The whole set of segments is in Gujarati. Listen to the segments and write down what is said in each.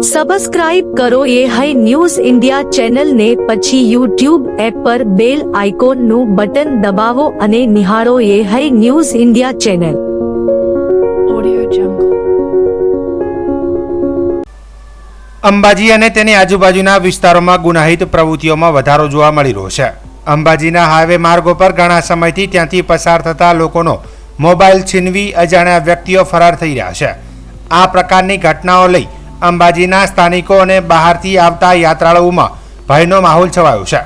સબસ્ક્રાઇબ કરો ये है न्यूज़ इंडिया चैनल ने પછી YouTube એપ પર બેલ આઇકોનનું બટન દબાવો અને નિહાળો ये है न्यूज़ इंडिया चैनल। અંબાજી અને તેની આજુબાજુના વિસ્તારોમાં ગુનાહિત પ્રવૃત્તિઓમાં વધારો જોવા મળી રહ્યો છે। અંબાજીના હાઈવે માર્ગો પર ઘણા સમયથી ત્યાંથી પસાર થતા લોકોનો મોબાઈલ છીનવી અજાણ્યા વ્યક્તિઓ ફરાર થઈ રહ્યા છે। આ પ્રકારની ઘટનાઓ લઈ અંબાજીના સ્થાનિકો અને બહારથી આવતા યાત્રાળુઓમાં ભયનો માહોલ છવાયો છે।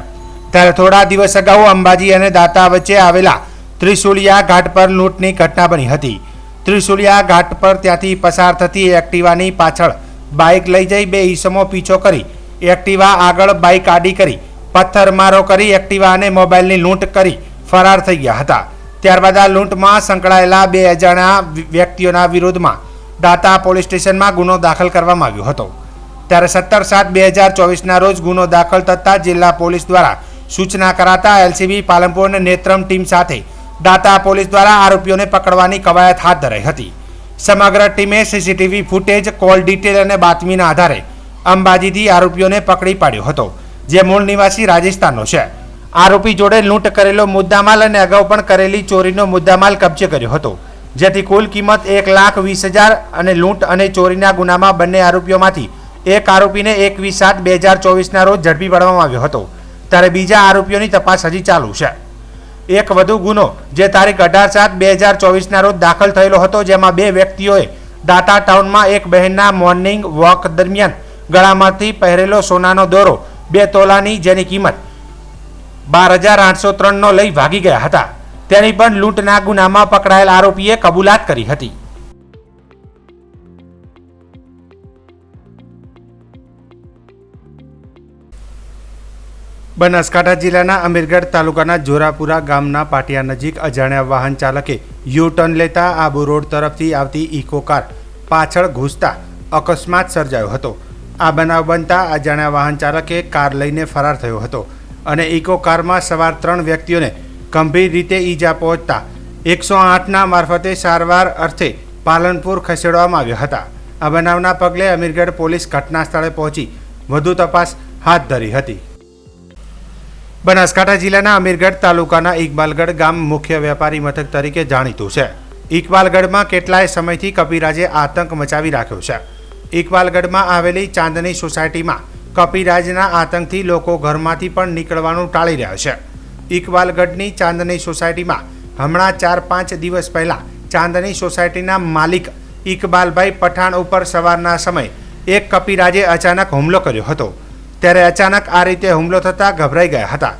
ત્યારે થોડા દિવસ અગાઉ અંબાજી અને દાતા વચ્ચે આવેલા ત્રિશુલિયા ઘાટ પર લૂંટની ઘટના બની હતી। ત્રિશુલિયા ઘાટ પર ત્યાંથી પસાર થતી એક્ટિવાની પાછળ બાઇક લઈ જઈ બે ઈસમો પીછો કરી એક્ટિવા આગળ બાઇક આડી કરી પથ્થરમારો કરી એક્ટિવા અને મોબાઈલની લૂંટ કરી ફરાર થઈ ગયા હતા। ત્યારબાદ આ લૂંટમાં સંકળાયેલા બે અજાણ્યા વ્યક્તિઓના વિરોધમાં દાતા પોલીસ સ્ટેશનમાં ગુનો દાખલ કરવામાં આવ્યો હતો। ત્યારે 17/7/2024ના રોજ ગુનો દાખલ થતા જિલ્લા પોલીસ દ્વારા સૂચના કરાતા એલસીબી પાલનપુર અને નેત્રમ ટીમ સાથે દાતા પોલીસ દ્વારા આરોપીઓને પકડવાની કવાયત હાથ ધરાઈ હતી। સમગ્ર ટીમે સીસીટીવી ફૂટેજ, કોલ ડિટેલ અને બાતમીના આધારે અંબાજીથી આરોપીઓને પકડી પાડ્યો હતો, જે મૂળ નિવાસી રાજસ્થાનનો છે। આરોપી જોડે લૂંટ કરેલો મુદ્દામાલ અને અગાઉ પણ કરેલી ચોરીનો મુદ્દામાલ કબજે કર્યો હતો, જેથી કુલ કિંમત 1,20,000 અને લૂંટ અને ચોરીના ગુનામાં બંને આરોપીઓમાંથી એક આરોપીને 21/7/2024ના રોજ ઝડપી પાડવામાં આવ્યો હતો। ત્યારે બીજા આરોપીઓની તપાસ હજી ચાલુ છે। એક વધુ ગુનો જે તારીખ 18/7/2024ના રોજ દાખલ થયેલો હતો, જેમાં બે વ્યક્તિઓએ દાતા ટાઉનમાં એક બહેનના મોર્નિંગ વોક દરમિયાન ગળામાંથી પહેરેલો સોનાનો દોરો 2 તોલાની જેની કિંમત 12,803નો લઈ ભાગી ગયા હતા। તેની પણ લૂંટના ગુનામાં પકડાયેલ આરોપીએ કબૂલાત કરી હતી। બનાસકાંઠા જિલ્લાના અમીરગઢ તાલુકાના જોરાપુરા ગામના પાટિયા નજીક અજાણ્યા વાહન ચાલકે યુ ટર્ન લેતા આબુ રોડ તરફથી આવતી ઇકો કાર પાછળ ઘૂસતા અકસ્માત સર્જાયો હતો। આ બનાવ બનતા અજાણ્યા વાહન ચાલકે કાર લઈને ફરાર થયો હતો અને ઇકો કારમાં સવાર 3 વ્યક્તિઓને ગંભીર રીતે ઈજા પહોંચતા 108ના મારફતે સારવાર અર્થે પાલનપુર ખસેડવામાં આવ્યા હતા। આ બનાવના પગલે અમીરગઢ પોલીસ ઘટના સ્થળે પહોંચી વધુ તપાસ હાથ ધરી હતી। બનાસકાંઠા જિલ્લાના અમીરગઢ તાલુકાના ઇકબાલગઢ ગામ મુખ્ય વેપારી મથક તરીકે જાણીતું છે। ઇકબાલગઢમાં કેટલાય સમયથી કપિરાજે આતંક મચાવી રાખ્યો છે। ઇકબાલગઢમાં આવેલી ચાંદની સોસાયટીમાં કપિરાજના આતંકથી લોકો ઘરમાંથી પણ નીકળવાનું ટાળી રહ્યા છે। ઇકબાલગઢની ચાંદની સોસાયટીમાં હમણાં 4-5 દિવસ પહેલા ચાંદની સોસાયટીના માલિક ઇકબાલભાઈ પઠાણ ઉપર સવારના સમયે એક કપિરાજે અચાનક હુમલો કર્યો હતો। ત્યારે અચાનક આ રીતે હુમલો થતાં ગભરાઈ ગયા હતા।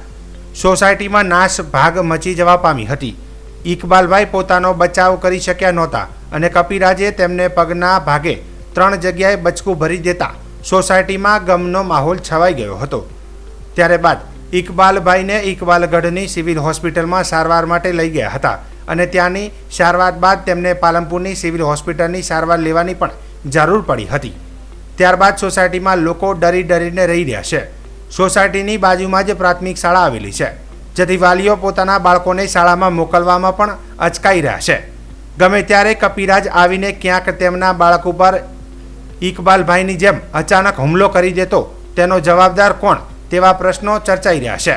સોસાયટીમાં નાશ ભાગ મચી જવા પામી હતી। ઇકબાલભાઈ પોતાનો બચાવ કરી શક્યા નહોતા અને કપિરાજે તેમને પગના ભાગે 3 જગ્યાએ બચકું ભરી દેતા સોસાયટીમાં ગમનો માહોલ છવાઈ ગયો હતો। ત્યારે બાદ ઇકબાલભાઈને ઇકબાલગઢની સિવિલ હોસ્પિટલમાં સારવાર માટે લઈ ગયા હતા અને ત્યાંની સારવાર બાદ તેમને પાલનપુરની સિવિલ હોસ્પિટલની સારવાર લેવાની પણ જરૂર પડી હતી। ત્યારબાદ સોસાયટીમાં લોકો ડરીને રહી રહ્યા છે। સોસાયટીની બાજુમાં જ પ્રાથમિક શાળા આવેલી છે, જેથી વાલીઓ પોતાના બાળકોને શાળામાં મોકલવામાં પણ અચકાઈ રહ્યા છે। ગમે ત્યારે કપિરાજ આવીને ક્યાંક તેમના બાળક ઉપર ઇકબાલભાઈની જેમ અચાનક હુમલો કરી દેતો તેનો જવાબદાર કોણ, તેવા પ્રશ્નો ચર્ચાઈ રહ્યા છે।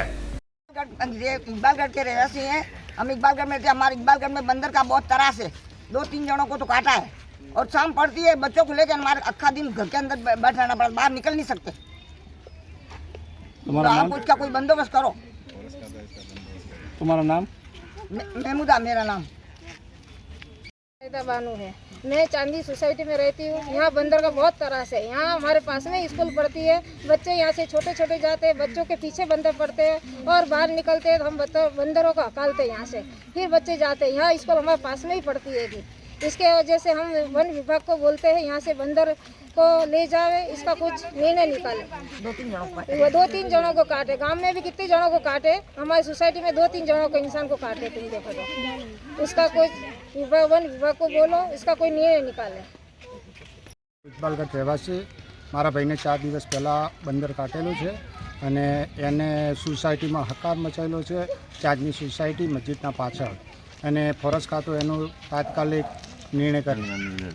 इकबालगढ़ के रहवासी हैं हम। इकबालगढ़ में थे, हमारे इकबालगढ़ में बंदर का बहुत त्रास है। 2-3 जनों को तो काटा है और शाम पड़ती है बच्चों को लेकर हमारे अक्खा दिन घर के अंदर बैठ रहना पड़ता, बाहर निकल नहीं सकते। तुम्हारा नाम? उसका कोई बंदोबस्त करो। तुम्हारा नाम? महमूदा मेरा नाम। बानू है। मैं चांदी सोसाइटी में रहती हूँ। यहाँ बंदर का बहुत त्रास है। यहाँ हमारे पास में स्कूल पढ़ती है, बच्चे यहाँ से छोटे जाते हैं, बच्चों के पीछे बंदर पड़ते हैं और बाहर निकलते हैं तो हम बंदरों को हकालते हैं यहाँ से, फिर बच्चे जाते हैं। यहाँ स्कूल हमारे पास में ही पड़ती है। इसके वजह से हम वन विभाग को बोलते हैं यहाँ से बंदर को ले जावे, इसका कुछ निर्णय निकाले। 2-3 जनों को काटे, गांव में भी कितने जनों को काटे, हमारी सोसाइटी में 2-3 जनों को इंसान को काटे। तुम देखो तो इसका कोई वन विभाग को बोलो, इसका कोई निर्णय निकाले। ઇકબાલગઢ રહેવાસી મારા ભાઈને 4 દિવસ પહેલાં બંદર કાટેલું છે અને એને સોસાયટીમાં હકાર મચાવેલો છે, ચાંદની સોસાયટી મસ્જિદના પાછળ, અને ફોરેસ્ટ ખાતું એનું તાત્કાલિક નિર્ણય કરી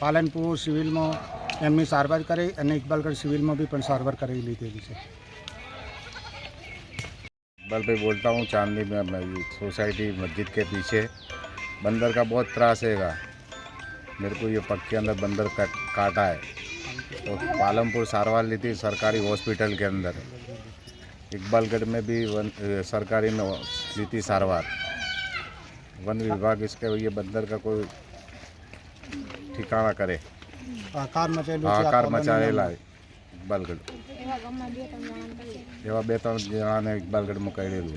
પાલનપુર સિવિલમાં એમની સારવાર કરી અને ઇકબાલગઢ સિવિલમાં બી પણ સારવાર કરાવી લીધેલી છે। इकबाल भाई बोलता हूँ, चांदनी में सोसाइटी मस्जिद के पीछे बंदर का बहुत त्रास हैगा। मेरे को ये पग के अंदर बंदर काटा है, तो पालमपुर सारवार ली थी सरकारी हॉस्पिटल के अंदर। इकबालगढ़ में भी सरकारी में ली थी सारवार। वन विभाग इसके ये बंदर का कोई ठिकाना करे। आकार मचाएला इकबालगढ़ एवा 2-3 जणाने इकबालगढ़ में करेलू।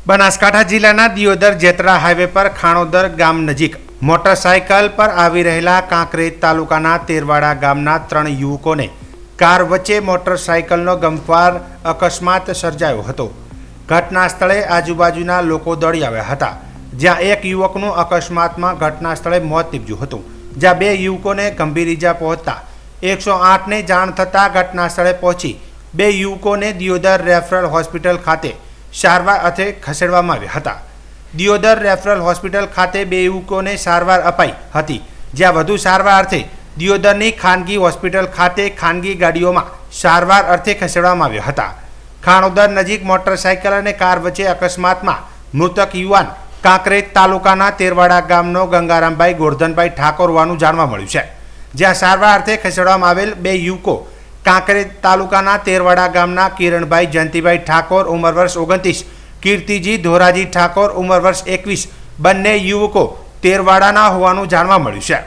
બનાસકાંઠા જિલ્લાના દિયોદર જેતરા હાઈવે પર ખાણોદર ગામ નજીક મોટરસાયકલ પર આવી રહેલા કાંકરેજ તાલુકાના તેરવાડા ગામના 3 યુવકોને કાર વચ્ચે મોટરસાયકલનો ગમખ્વાર અકસ્માત સર્જાયો હતો। ઘટના સ્થળે આજુબાજુના લોકો દોડી આવ્યા હતા, જ્યાં એક યુવકનું અકસ્માતમાં ઘટના સ્થળે મોત નીપજ્યું હતું, જ્યાં 2 યુવકોને ગંભીર ઈજા પહોંચતા 108ને જાણ થતાં ઘટના સ્થળે પહોંચી 2 યુવકોને દિયોદર રેફરલ હોસ્પિટલ ખાતે સારવાર અર્થે ખસેડવામાં આવ્યા હતા। દિયોદર રેફરલ હોસ્પિટલ ખાતે 2 યુવકોને સારવાર અપાઈ હતી, જ્યાં વધુ સારવાર અર્થે દિયોદરની ખાનગી હોસ્પિટલ ખાતે ખાનગી ગાડીઓમાં સારવાર અર્થે ખસેડવામાં આવ્યા હતા। ખાણોદર નજીક મોટરસાયકલ અને કાર વચ્ચે અકસ્માતમાં મૃતક યુવાન કાંકરેજ તાલુકાના તેરવાડા ગામનો ગંગારામભાઈ ગોરધનભાઈ ઠાકોર હોવાનું જાણવા મળ્યું છે, જ્યાં સારવાર અર્થે ખસેડવામાં આવેલ 2 યુવકો કાંકરેજ તાલુકાના તેરવાડા ગામના કિરણભાઈ જયંતિભાઈ ઠાકોર ઉંમર વર્ષ 29, કીર્તિજી ધોરાજી ઠાકોર ઉંમર વર્ષ 21 બંને યુવકો તેરવાડાના હોવાનું જાણવા મળ્યું છે।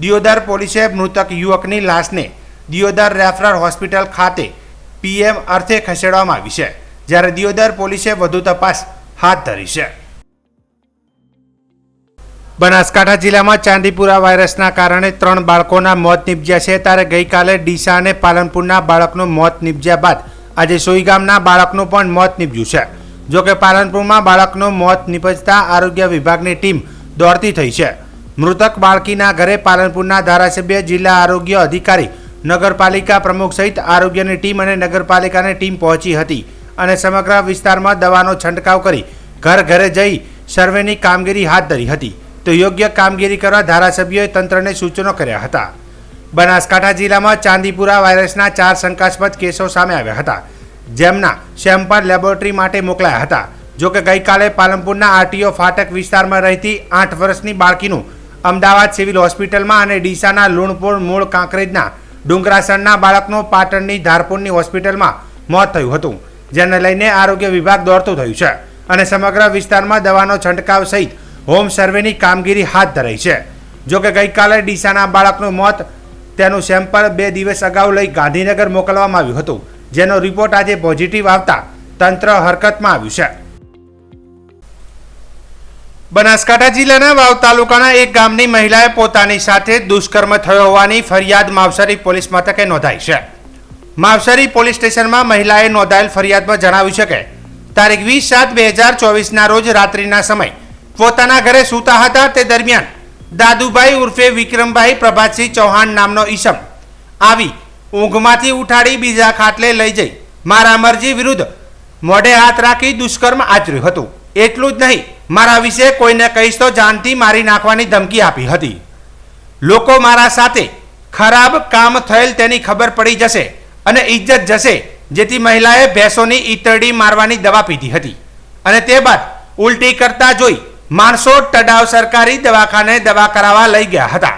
દિયોદર પોલીસે મૃતક યુવકની લાશને દિયોદર રેફરલ હોસ્પિટલ ખાતે પીએમ અર્થે ખસેડવામાં આવી છે, જ્યારે દિયોદર પોલીસે વધુ તપાસ હાથ ધરી છે। બનાસકાંઠા જિલ્લામાં ચાંદીપુરા વાયરસના કારણે 3 બાળકોના મોત નીપજ્યા છે, ત્યારે ગઈકાલે ડીસા અને પાલનપુરના બાળકનું મોત નીપજ્યા બાદ આજે સોઈ ગામના બાળકનું પણ મોત નીપજ્યું છે। જોકે પાલનપુરમાં બાળકનું મોત નીપજતા આરોગ્ય વિભાગની ટીમ દોડતી થઈ છે। મૃતક બાળકીના ઘરે પાલનપુરના ધારાસભ્ય, જિલ્લા આરોગ્ય અધિકારી, નગરપાલિકા પ્રમુખ સહિત આરોગ્યની ટીમ અને નગરપાલિકાની ટીમ પહોંચી હતી અને સમગ્ર વિસ્તારમાં દવાનો છંટકાવ કરી ઘર ઘરે જઈ સર્વેની કામગીરી હાથ ધરી હતી। તો યોગ્ય કામગીરી કરવા ધારાસભ્યોએ તંત્રને સૂચનો કર્યા હતા। બનાસકાંઠા જિલ્લામાં ચાંદીપુરા વાયરસના 4 શંકાસ્પદ કેસો સામે આવ્યા હતા, જેમના સેમ્પલ લેબોરેટરી માટે મોકલાયા હતા। જોકે ગઈકાલે પાલનપુરના આરટીઓ ફાટક વિસ્તારમાં રહેતી 8 વર્ષની બાળકીનું અમદાવાદ સિવિલ હોસ્પિટલમાં અને ડીસાના લુણપુર મૂળ કાંકરેજના ડુંગરાસણના બાળકનું પાટણની ધારપુરની હોસ્પિટલમાં મોત થયું હતું, જેને લઈને આરોગ્ય વિભાગ દોડતું થયું છે અને સમગ્ર વિસ્તારમાં દવાનો છંટકાવ સહિત હોમ સર્વેની કામગીરી હાથ ધરાઈ છે। જોકે ગઈકાલે ડીસાના બાળકનું મોત તેનું સેમ્પલ 2 દિવસ અગાઉ લઈ ગાંધીનગર મોકલવામાં આવ્યું હતું, જેનો રિપોર્ટ આજે પોઝિટિવ આવતા તંત્ર હરકતમાં આવ્યું છે। બનાસકાંઠા જિલ્લાના વાવ તાલુકાના એક ગામની મહિલાએ પોતાની સાથે દુષ્કર્મ થયો હોવાની ફરિયાદ માવસરી પોલીસ મથકે નોંધાઈ છે। માવસરી પોલીસ સ્ટેશનમાં મહિલાએ નોંધાયેલ ફરિયાદમાં જણાવ્યું છે કે તારીખ 20/7/2024ના રોજ રાત્રિના સમય પોતાના ઘરે સૂતા હતા, તે દરમિયાન દાદુભાઈ ઉર્ફે વિક્રમભાઈ પ્રભાતસિંહ ચૌહાણ નામનો ઈસમ આવી ઊંઘમાંથી ઉઠાડી બીજા ખાટલે લઈ જઈ મારા મરજી વિરુદ્ધ મોઢે હાથ રાખી દુષ્કર્મ આચર્યું હતું। એટલું જ નહીં, મારા વિશે કોઈને કહીશ તો જાનથી મારી નાખવાની ધમકી આપી હતી। લોકો મારા સાથે ખરાબ કામ થયેલ તેની ખબર પડી જશે અને ઇજ્જત જશે, જેથી મહિલાએ ભેંસોની ઈતરડી મારવાની દવા પીધી હતી અને તે બાદ ઉલટી કરતા જોઈ માણસો તડાવ સરકારી દવાખાને દવા કરાવવા લઈ ગયા હતા।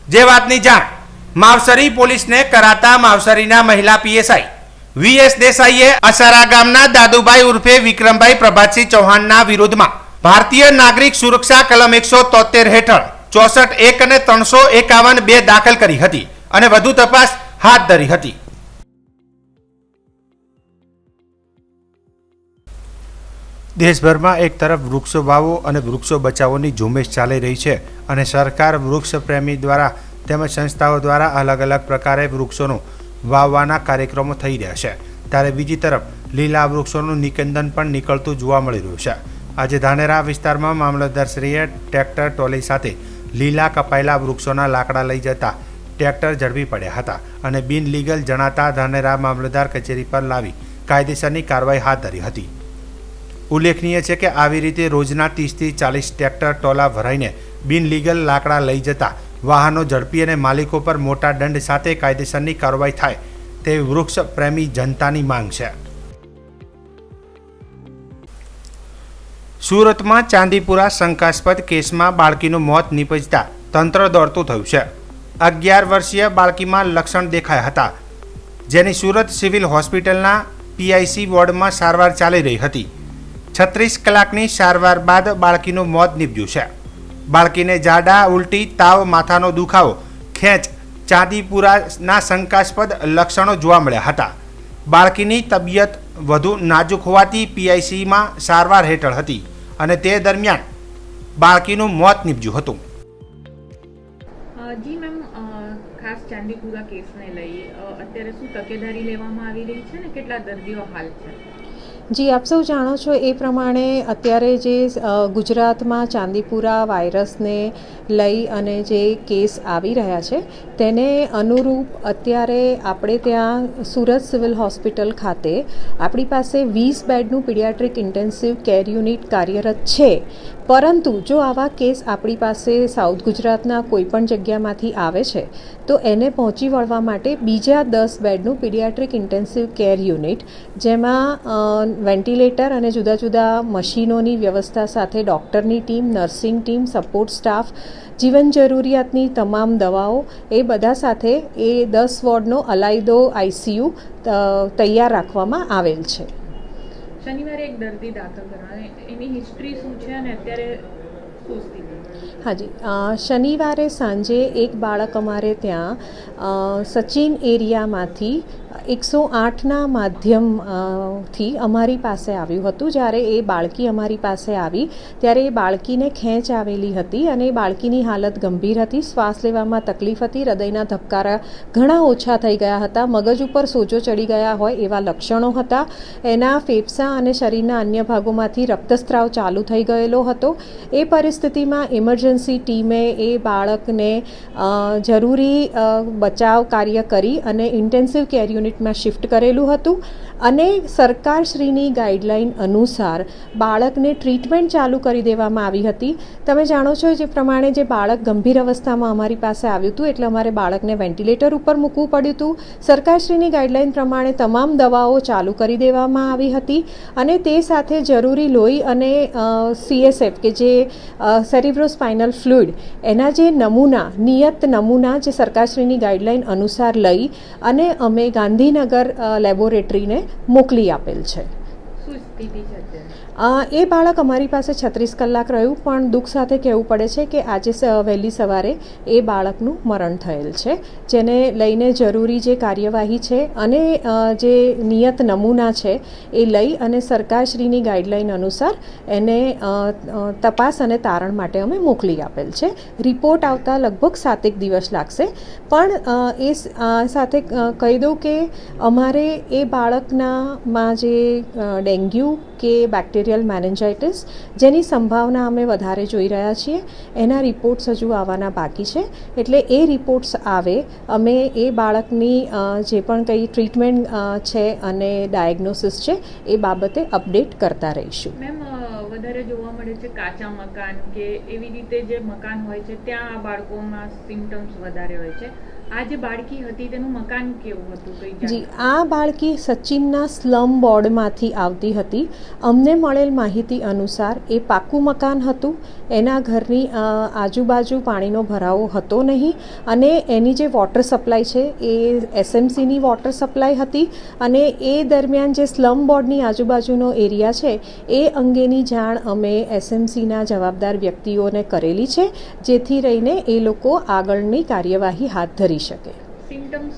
જે વાતની જાણ માવસરી પોલીસને કરાતા માવસરીના મહિલા પીએસઆઈ વીએસ દેસાઈએ અસારા ગામના દાદુભાઈ ઉર્ફે વિક્રમભાઈ પ્રભાતસિંહ ચૌહાણના વિરોધમાં ભારતીય નાગરિક સુરક્ષા કલમ 173 હેઠળ 64(1) અને 351(2) દાખલ કરી હતી અને વધુ તપાસ હાથ ધરી હતી। દેશભરમાં એક તરફ વૃક્ષો વાવો અને વૃક્ષો બચાવોની ઝુંબેશ ચાલી રહી છે અને સરકાર વૃક્ષ પ્રેમી દ્વારા તેમજ સંસ્થાઓ દ્વારા અલગ અલગ પ્રકારે વૃક્ષોનું વાવવાના કાર્યક્રમો થઈ રહ્યા છે, ત્યારે બીજી તરફ લીલા વૃક્ષોનું નિકંદન પણ નીકળતું જોવા મળી રહ્યું છે। આજે ધાનેરા વિસ્તારમાં મામલતદારશ્રીએ ટ્રેક્ટર ટ્રોલી સાથે લીલા કપાયેલા વૃક્ષોના લાકડા લઈ જતા ટ્રેક્ટર ઝડપી પડ્યા હતા અને બિન લીગલ જણાતા ધાનેરા મામલતદાર કચેરી પર લાવી કાયદેસરની કાર્યવાહી હાથ ધરી હતી। ઉલ્લેખનીય છે કે આવી રીતે રોજના 30 થી 40 ટ્રેક્ટર ટોલા ભરાઈને બિન લીગલ લાકડા લઈ જતા વાહનો ઝડપી અને માલિકો પર મોટા દંડ સાથે કાયદેસરની કાર્યવાહી થાય તેવી વૃક્ષ પ્રેમી જનતાની માંગ છે. સુરતમાં ચાંદીપુરા શંકાસ્પદ કેસમાં બાળકીનું મોત નીપજતા તંત્ર દોડતું થયું છે. 11 વર્ષીય બાળકીમાં લક્ષણ દેખાયા હતા, જેની સુરત સિવિલ હોસ્પિટલના PIC વોર્ડમાં સારવાર ચાલી રહી હતી. 36 કલાકની સારવાર બાદ બાળકીનું મોત નીપજ્યું છે. બાળકીને ઝાડા, ઉલટી, તાવ, માથાનો દુખાવો, ખેંચ, ચાંદીપુરાના શંકાસ્પદ લક્ષણો જોવા મળ્યા હતા. બાળકીની તબિયત વધુ નાજુક હોવાથી PICમાં સારવાર હેઠળ હતી અને તે દરમિયાન બાળકીનું મોત નીપજ્યું હતું. જી મેમ, ખાસ ચાંદીપુરા કેસને લઈ અત્યારે શું તકેદારી લેવામાં આવી રહી છે ને કેટલા દર્દીઓ હાલ છે? જી, આપ સૌ જાણો છો એ પ્રમાણે અત્યારે જે ગુજરાતમાં ચાંદીપુરા વાયરસને લઈ અને જે કેસ આવી રહ્યા છે તેને અનુરૂપ અત્યારે આપણે ત્યાં સુરત સિવિલ હોસ્પિટલ ખાતે આપણી પાસે 20 બેડનું પીડિયાટ્રિક ઇન્ટેન્સિવ કેર યુનિટ કાર્યરત છે. પરંતુ જો આવા કેસ આપણી પાસે સાઉથ ગુજરાતના કોઈપણ જગ્યામાંથી આવે છે તો એને પહોંચી વળવા માટે બીજા 10 બેડનું પીડિયાટ્રિક ઇન્ટેન્સિવ કેર યુનિટ, જેમાં વેન્ટિલેટર અને જુદા જુદા મશીનોની વ્યવસ્થા સાથે ડૉક્ટરની team, nursing team, support staff, જીવન જરૂરિયાતની તમામ દવાઓ એ બધા સાથે એ 10 વોર્ડનો અલાયદો ICU તૈયાર રાખવામાં આવેલ છે. શનિવારે એક દર્દી દાખલ કરવાના, એની હિસ્ટ્રી શું છે અને અત્યારે શું સ્થિતિ? હાજી, શનિવારે સાંજે એક બાળક અમારે ત્યાં સચિન એરિયામાંથી 108ના માધ્યમથી અમારી પાસે આવ્યું હતું. જ્યારે એ બાળકી અમારી પાસે આવી ત્યારે એ બાળકીને ખેંચ આવેલી હતી અને એ બાળકીની હાલત ગંભીર હતી. શ્વાસ લેવામાં તકલીફ હતી, હૃદયના ધબકારા ઘણા ઓછા થઈ ગયા હતા, મગજ ઉપર સોજો ચડી ગયા હોય એવા લક્ષણો હતા. એના ફેફસા અને શરીરના અન્ય ભાગોમાંથી રક્તસ્રાવ ચાલુ થઈ ગયેલો હતો. એ પરિસ્થિતિમાં ઇમરજન્સી ટીમે એ બાળકને જરૂરી બચાવ કાર્ય કરી અને ઇન્ટેન્સિવ કેર યુનિટમાં શિફ્ટ કરેલું હતું અને સરકારશ્રીની ગાઈડલાઈન અનુસાર બાળકને ટ્રીટમેન્ટ ચાલુ કરી દેવામાં આવી હતી. તમે જાણો છો જે પ્રમાણે જે બાળક ગંભીર અવસ્થામાં અમારી પાસે આવ્યું હતું એટલે અમારે બાળકને વેન્ટિલેટર ઉપર મૂકવું પડ્યું હતું. સરકારશ્રીની ગાઈડલાઈન પ્રમાણે તમામ દવાઓ ચાલુ કરી દેવામાં આવી હતી અને તે સાથે જરૂરી લોહી અને CSF કે જે સેરિબ્રોસ્પાઇનલ ફ્લુઇડ એના જે નમૂના, નિયત નમૂના જે સરકારશ્રીની ગાઈડલાઈન અનુસાર લઈ અને અમે ગાંધીનગર લેબોરેટરીને મોકલી આપેલ છે. શું સ્થિતિ છે અત્યારે? એ બાળક અમારી પાસે 36 કલાક રહ્યું, પણ દુઃખ સાથે કહેવું પડે છે કે આજે વહેલી સવારે એ બાળકનું મરણ થયેલ છે, જેને લઈને જરૂરી જે કાર્યવાહી છે અને જે નિયત નમૂના છે એ લઈ અને સરકારશ્રીની ગાઈડલાઈન અનુસાર એને તપાસ અને તારણ માટે અમે મોકલી આપેલ છે. રિપોર્ટ આવતા લગભગ 7 દિવસ લાગશે, પણ એ સાથે કહી દઉં કે અમારે એ બાળકનામાં જે ડેન્ગ્યુ કે બેક્ટેરિયલ મેનેન્જાઇટિસ જેની સંભાવના અમે વધારે જોઈ રહ્યા છીએ, એના રિપોર્ટ્સ હજુ આવવાના બાકી છે. એટલે એ રિપોર્ટ્સ આવે અમે એ બાળકની જે પણ કંઈ ટ્રીટમેન્ટ છે અને ડાયગ્નોસિસ છે એ બાબતે અપડેટ કરતા રહીશું. મેમ, વધારે જોવા મળે છે કાચા મકાન કે એવી રીતે જે મકાન હોય છે ત્યાં આ બાળકોમાં સિમ્ટમ્સ વધારે હોય છે. આ જે બાળકી હતી તેનું મકાન કેવું હતું? જી, આ બાળકી સચિનના સ્લમ બોર્ડમાંથી આવતી હતી. અમને મળેલ માહિતી અનુસાર એ પાકું મકાન હતું, એના ઘરની આજુબાજુ પાણીનો ભરાવો હતો નહીં અને એની જે વોટર સપ્લાય છે એ SMCની વોટર સપ્લાય હતી અને એ દરમિયાન જે સ્લમ બોર્ડની આજુબાજુનો એરિયા છે એ અંગેની જાણ અમે SMCના જવાબદાર વ્યક્તિઓને કરેલી છે, જેથી રહીને એ લોકો આગળની કાર્યવાહી હાથ ધરી શકે. સિમ્ટમ્સ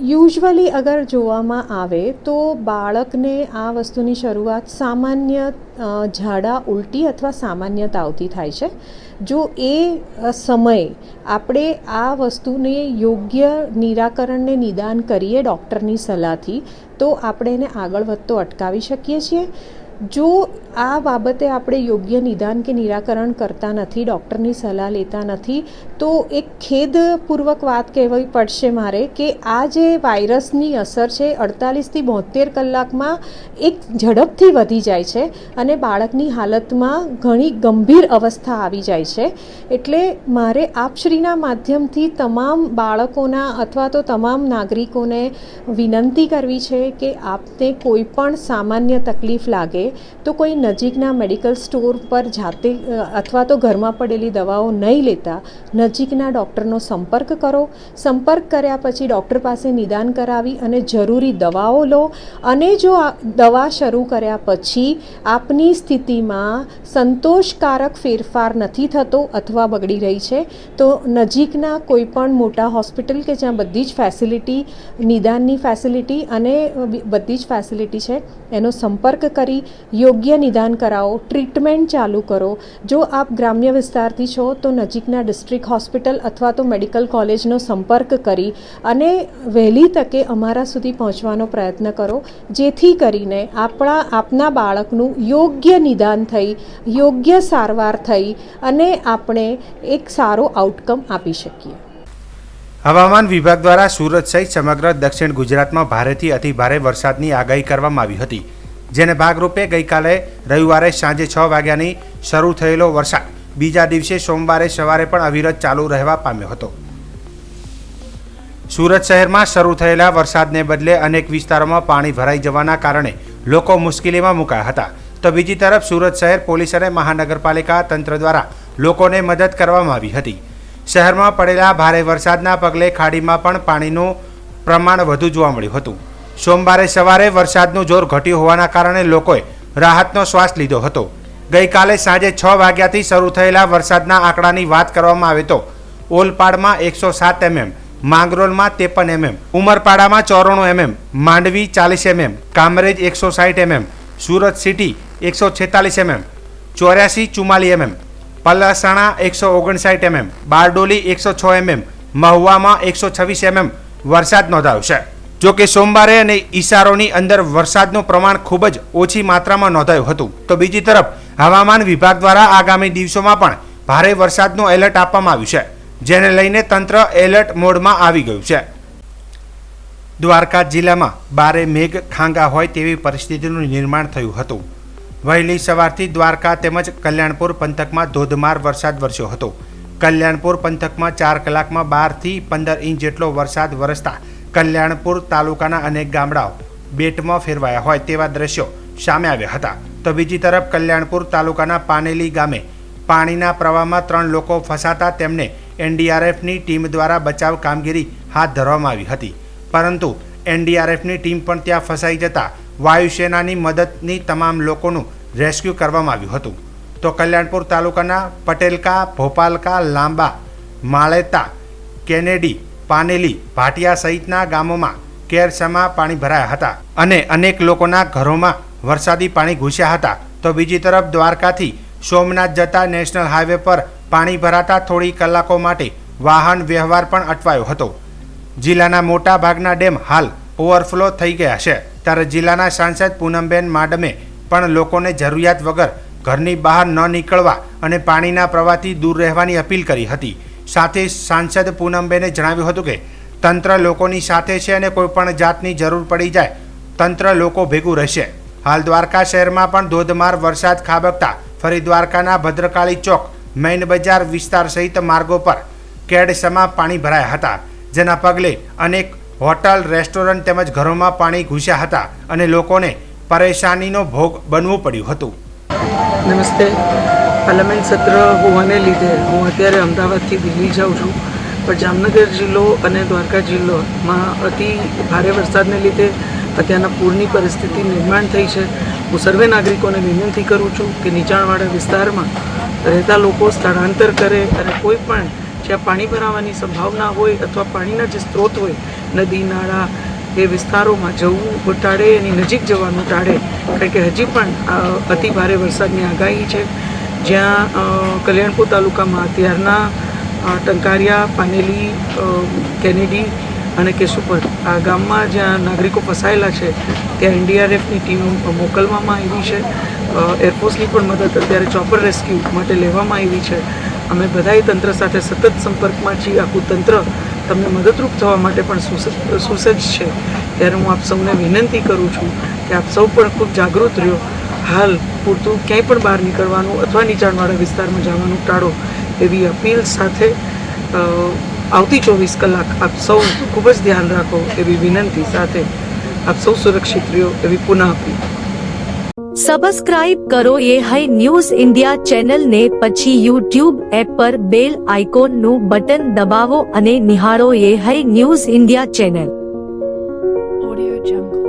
યુઝ્યુઅલી અગર જોવામાં આવે તો બાળકને આ વસ્તુની શરૂઆત સામાન્ય ઝાડા, ઉલટી અથવા સામાન્ય તાવથી થાય છે. જો એ સમયે આપણે આ વસ્તુને યોગ્ય નિરાકરણને નિદાન કરીએ ડૉક્ટરની સલાહથી તો આપણે એને આગળ વધતો અટકાવી શકીએ છીએ. જો આ બાબતે આપણે યોગ્ય નિદાન કે નિરાકરણ કરતા નથી, ડૉક્ટરની સલાહ લેતા નથી, તો એક ખેદપૂર્વક વાત કહેવી પડશે મારે કે આ જે વાયરસની અસર છે 48થી 72 કલાકમાં એક ઝડપથી વધી જાય છે અને બાળકની હાલતમાં ઘણી ગંભીર અવસ્થા આવી જાય છે. એટલે મારે આપશ્રીના માધ્યમથી તમામ બાળકોના અથવા તો તમામ નાગરિકોને વિનંતી કરવી છે કે આપને કોઈ પણ સામાન્ય તકલીફ લાગે તો કોઈ નજીકના મેડિકલ સ્ટોર પર જાતે અથવા તો ઘરમાં પડેલી દવાઓ નહીં લેતા નજીકના ડૉક્ટરનો સંપર્ક કરો. સંપર્ક કર્યા પછી ડૉક્ટર પાસે નિદાન કરાવી અને જરૂરી દવાઓ લો. અને જો આ દવા શરૂ કર્યા પછી આપની સ્થિતિમાં સંતોષકારક ફેરફાર નથી થતો અથવા બગડી રહી છે તો નજીકના કોઈ પણ મોટા હોસ્પિટલ કે જ્યાં બધી જ ફેસિલિટી, નિદાનની ફેસિલિટી અને બધી જ ફેસિલિટી છે એનો સંપર્ક કરી યોગ્ય નિદાન કરાવો, ટ્રીટમેન્ટ ચાલુ કરો. જો આપ ગ્રામ્ય વિસ્તારથી છો તો નજીકના ડિસ્ટ્રિક્ટ હોસ્પિટલ અથવા તો મેડિકલ કોલેજનો સંપર્ક કરી અને વહેલી તકે અમારા સુધી પહોંચવાનો પ્રયત્ન કરો, જેથી કરીને આપના બાળકનું યોગ્ય નિદાન થઈ, યોગ્ય સારવાર થઈ અને આપણે એક સારો આઉટકમ આપી શકીએ. હવામાન વિભાગ દ્વારા સુરત સહિત સમગ્ર દક્ષિણ ગુજરાતમાં ભારેથી અતિભારે વરસાદની આગાહી કરવામાં આવી હતી, જેને ભાગરૂપે ગઈકાલે રવિવારે સાંજે 6 વાગ્યાની શરૂ થયેલો વરસાદ બીજા દિવસે સોમવારે સવારે પણ અવિરત ચાલુ રહેવા પામ્યો હતો. સુરત શહેરમાં શરૂ થયેલા વરસાદને બદલે અનેક વિસ્તારોમાં પાણી ભરાઈ જવાના કારણે લોકો મુશ્કેલીમાં મુકાયા હતા. તો બીજી તરફ સુરત શહેર પોલીસ અને મહાનગરપાલિકા તંત્ર દ્વારા લોકોને મદદ કરવામાં આવી હતી. શહેરમાં પડેલા ભારે વરસાદના પગલે ખાડીમાં પણ પાણીનું પ્રમાણ વધુ જોવા મળ્યું હતું. સોમવારે સવારે વરસાદનું જોર ઘટ્યું હોવાના કારણે લોકોએ રાહતનો શ્વાસ લીધો હતો. ગઈકાલે સાંજે 6 વાગ્યાથી શરૂ થયેલા વરસાદના આંકડાની વાત કરવામાં આવે તો ઓલપાડમાં 107 mm, માંગરોળમાં 53 mm, ઉમરપાડામાં 94 mm, Mandvi 40 mm, Kamrej 160 mm, Surat city 146 mm, ચોર્યાસી 44 mm, પલાસાણા 159 mm, Bardoli 106 mm, મહુવામાં 126 mm વરસાદ નોંધાયો છે. જો કે સોમવારે અને ઈશારોની અંદર વરસાદનું પ્રમાણ ખૂબ જ ઓછી માત્રામાં નોંધાયું હતું. તો બીજી તરફ હવામાન વિભાગ દ્વારા આગામી દિવસોમાં પણ ભારે વરસાદનું એલર્ટ આપવામાં આવ્યું છે, જેને લઈને તંત્ર એલર્ટ મોડમાં આવી ગયું છે. દ્વારકા જિલ્લામાં બારે મેઘ ખાંગા હોય તેવી પરિસ્થિતિનું નિર્માણ થયું હતું. વહેલી સવારથી દ્વારકા તેમજ કલ્યાણપુર પંથકમાં ધોધમાર વરસાદ વરસ્યો હતો. કલ્યાણપુર પંથકમાં 4 કલાકમાં 12 થી 15 ઇંચ જેટલો વરસાદ વરસતા કલ્યાણપુર તાલુકાના અનેક ગામડાઓ બેટમાં ફેરવાયા હોય તેવા દ્રશ્યો સામે આવ્યા હતા. તો બીજી તરફ કલ્યાણપુર તાલુકાના પાનેલી ગામે પાણીના પ્રવાહમાં 3 લોકો ફસાતા તેમને એનડીઆરએફની ટીમ દ્વારા બચાવ કામગીરી હાથ ધરવામાં આવી હતી, પરંતુ એનડીઆરએફની ટીમ પણ ત્યાં ફસાઈ જતા વાયુસેનાની મદદની તમામ લોકોનું રેસ્ક્યુ કરવામાં આવ્યું હતું. તો કલ્યાણપુર તાલુકાના પટેલકા, ભોપાલકા, લાંબા, માળેતા, કેનેડી, પાનેલી, ભાટિયા સહિતના ગામોમાં કેરસમાં પાણી ભરાયા હતા અને અનેક લોકોના ઘરોમાં વરસાદી પાણી ઘૂસ્યા હતા. તો બીજી તરફ દ્વારકાથી સોમનાથ જતા નેશનલ હાઈવે પર પાણી ભરાતા થોડી કલાકો માટે વાહન વ્યવહાર પણ અટવાયો હતો. જિલ્લાના મોટા ભાગના ડેમ હાલ ઓવરફ્લો થઈ ગયા છે, ત્યારે જિલ્લાના સાંસદ પૂનમબેન માડમે પણ લોકોને જરૂરિયાત વગર ઘરની બહાર ન નીકળવા અને પાણીના પ્રવાહથી દૂર રહેવાની અપીલ કરી હતી. સાથે સાંસદ પૂનમબેને જણાવ્યું હતું કે તંત્ર લોકોની સાથે છે અને કોઈપણ જાતની જરૂર પડી જાય તંત્ર લોકો ભેગું રહેશે. હાલ દ્વારકા શહેરમાં પણ ધોધમાર વરસાદ ખાબકતા ફરી દ્વારકાના ભદ્રકાળી ચોક, મેઇન બજાર વિસ્તાર સહિત માર્ગો પર કેડસમાં પાણી ભરાયા હતા, જેના પગલે અનેક હોટલ, રેસ્ટોરન્ટ તેમજ ઘરોમાં પાણી ઘૂસ્યા હતા અને લોકોને પરેશાનીનો ભોગ બનવું પડ્યું હતું. નમસ્તે. પાર્લામેન્ટ સત્ર હોવાને લીધે હું અત્યારે અમદાવાદથી દિલ્હી જાઉં છું, પણ જામનગર જિલ્લો અને દ્વારકા જિલ્લોમાં અતિ ભારે વરસાદને લીધે અત્યારના પૂરની પરિસ્થિતિ નિર્માણ થઈ છે. હું સર્વે નાગરિકોને વિનંતી કરું છું કે નીચાણવાળા વિસ્તારમાં રહેતા લોકો સ્થળાંતર કરે અને કોઈ પણ જ્યાં પાણી ભરાવાની સંભાવના હોય અથવા પાણીના જે સ્ત્રોત હોય, નદી, નાળા, એ વિસ્તારોમાં જવું ટાળે, એની નજીક જવાનું ટાળે, કારણ કે હજી પણ અતિ ભારે વરસાદની આગાહી છે. જ્યાં કલ્યાણપુર તાલુકામાં અત્યારના ટંકારિયા, પાનેલી, કેનેડી અને કેશુપર આ ગામમાં જ્યાં નાગરિકો ફસાયેલા છે ત્યાં એનડીઆરએફની ટીમ મોકલવામાં આવી છે. એરફોર્સની પણ મદદ અત્યારે ચોપર રેસ્ક્યુ માટે લેવામાં આવી છે. અમે બધાય તંત્ર સાથે સતત સંપર્કમાં છીએ. આખું તંત્ર તમને મદદરૂપ થવા માટે પણ સુસજ્જ છે. ત્યારે હું આપ સૌને વિનંતી કરું છું કે આપ સૌ પણ ખૂબ જાગૃત રહ્યો. હાલ પૂરતું ક્યાંય પણ બહાર નીકળવાનું અથવા નીચાણવાળા વિસ્તારમાં જવાનું ટાળો એવી અપીલ સાથે આવતી 24 કલાક આપ સૌ ખૂબ જ ધ્યાન રાખો એવી વિનંતી સાથે આપ સૌ સુરક્ષિત રહ્યો એવી પુનઃ અપીલ. સબસ્ક્રાઇબ કરો એ હાઈ ન્યૂઝ ઇન્ડિયા ચેનલ ને પછી યુટ્યુબ એપ પર બેલ આઇકોન નું બટન દબાવો અને નિહાળો એ high news India channel. Audio Jungle.